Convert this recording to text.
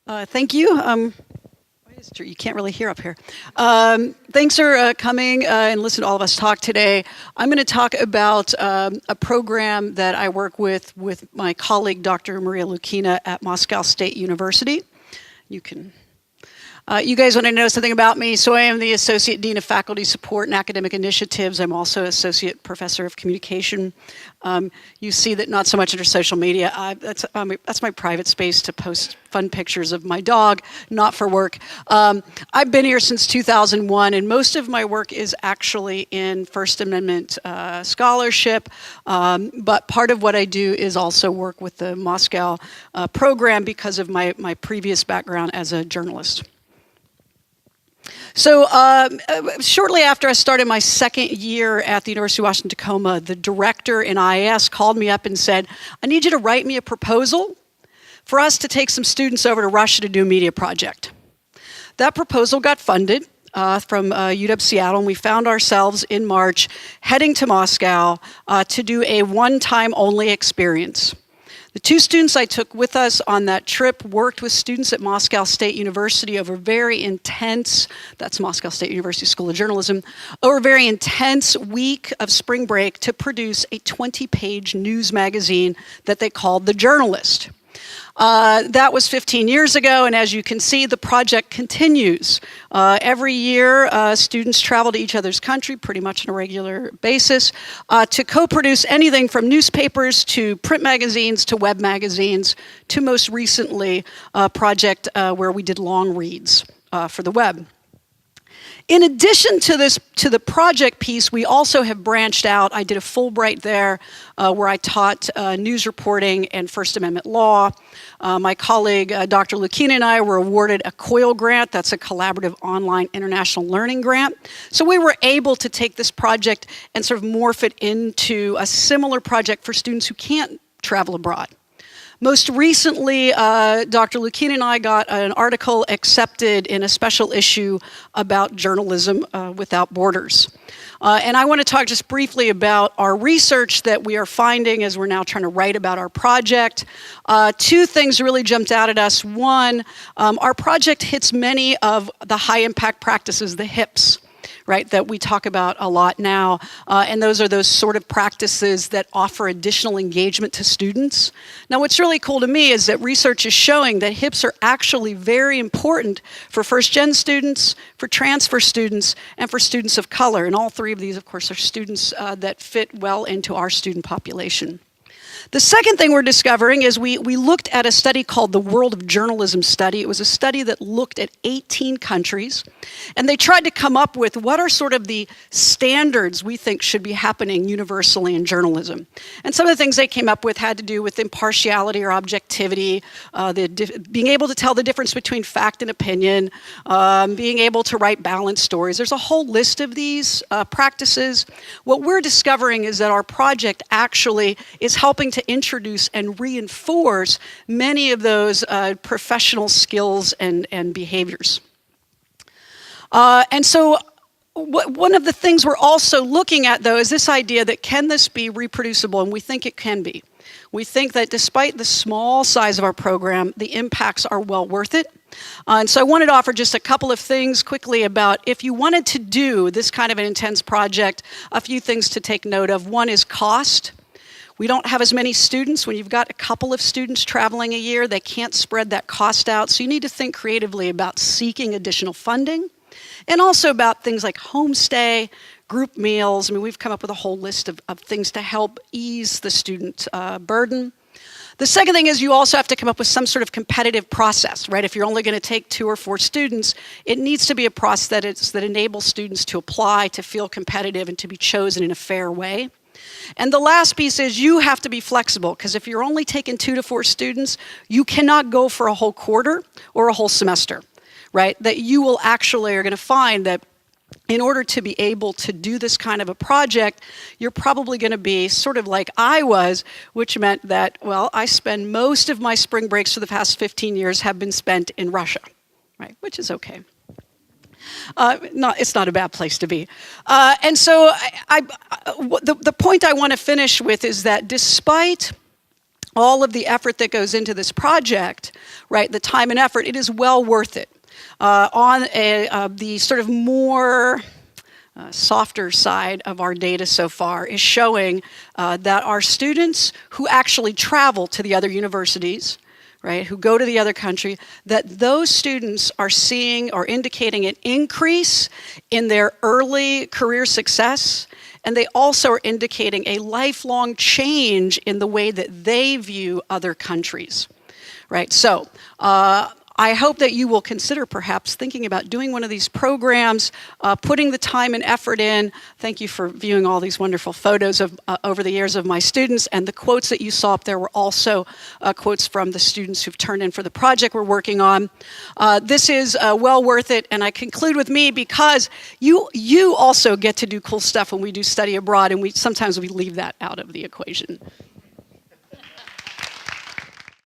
Thank you. It's true, you can't really hear up here. Thanks for coming and listening to all of us talk today. I'm going to talk about a program that I work with my colleague, Dr. Maria Lukina at Moscow State University. You guys want to know something about me? So I am the Associate Dean of Faculty Support and Academic Initiatives. I'm also Associate Professor of Communication. You see that not so much under social media. That's my private space to post fun pictures of my dog, not for work. I've been here since 2001, and most of my work is actually in First Amendment scholarship. But part of what I do is also work with the Moscow program because of my previous background as a journalist. So shortly after I started my second year at the University of Washington, Tacoma, the director in IAS called me up and said, I need you to write me a proposal for us to take some students over to Russia to do a media project. That proposal got funded from UW Seattle, and we found ourselves in March heading to Moscow to do a one-time only experience. The two students I took with us on that trip worked with students at Moscow State University over very intense, that's Moscow State University School of Journalism, over a very intense week of spring break to produce a 20-page news magazine that they called The Journalist. That was 15 years ago, and as you can see, the project continues. Every year, students travel to each other's country pretty much on a regular basis to co-produce anything from newspapers to print magazines to web magazines to most recently a project where we did long reads for the web. In addition to the project piece, we also have branched out. I did a Fulbright there where I taught news reporting and First Amendment law. My colleague, Dr. Lukina, and I were awarded a COIL grant. That's a collaborative online international learning grant. So we were able to take this project and sort of morph it into a similar project for students who can't travel abroad. Most recently, Dr. Lukina and I got an article accepted in a special issue about journalism without borders. And I want to talk just briefly about our research that we are finding as we're now trying to write about our project. Two things really jumped out at us. One, our project hits many of the high-impact practices, the HIPs, right, that we talk about a lot now. And those are those sort of practices that offer additional engagement to students. Now, what's really cool to me is that research is showing that HIPs are actually very important for first-gen students, for transfer students, and for students of color. And all three of these, of course, are students that fit well into our student population. The second thing we're discovering is we looked at a study called the World of Journalism Study. It was a study that looked at 18 countries, and they tried to come up with what are sort of the standards we think should be happening universally in journalism. And some of the things they came up with had to do with impartiality or objectivity, being able to tell the difference between fact and opinion, being able to write balanced stories. There's a whole list of these practices. What we're discovering is that our project actually is helping to introduce and reinforce many of those professional skills and behaviors. And so one of the things we're also looking at, though, is this idea that can this be reproducible? And we think it can be. We think that despite the small size of our program, the impacts are well worth it. And so I wanted to offer just a couple of things quickly about if you wanted to do this kind of an intense project, a few things to take note of. One is cost. We don't have as many students. When you've got a couple of students traveling a year, they can't spread that cost out. So you need to think creatively about seeking additional funding and also about things like homestay, group meals. I mean, we've come up with a whole list of things to help ease the student burden. The second thing is you also have to come up with some sort of competitive process, right? If you're only going to take 2 or 4 students, it needs to be a process that enables students to apply, to feel competitive, and to be chosen in a fair way. And the last piece is you have to be flexible, because if you're only taking 2 to 4 students, you cannot go for a whole quarter or a whole semester, right? That you will actually are going to find that in order to be able to do this kind of a project, you're probably going to be sort of like I was, which meant that, well, I spend most of my spring breaks for the past 15 years have been spent in Russia, right? Which is okay. It's not a bad place to be. And so the point I want to finish with is that despite all of the effort that goes into this project, right, the time and effort, it is well worth it. The sort of more softer side of our data so far is showing that our students who actually travel to the other universities, right, who go to the other country, that those students are seeing or indicating an increase in their early career success, and they also are indicating a lifelong change in the way that they view other countries, right? So I hope that you will consider perhaps thinking about doing one of these programs, putting the time and effort in. Thank you for viewing all these wonderful photos of over the years of my students, and the quotes that you saw up there were also quotes from the students who've turned in for the project we're working on. This is well worth it, and I conclude with me because you also get to do cool stuff when we do study abroad, and sometimes we leave that out of the equation.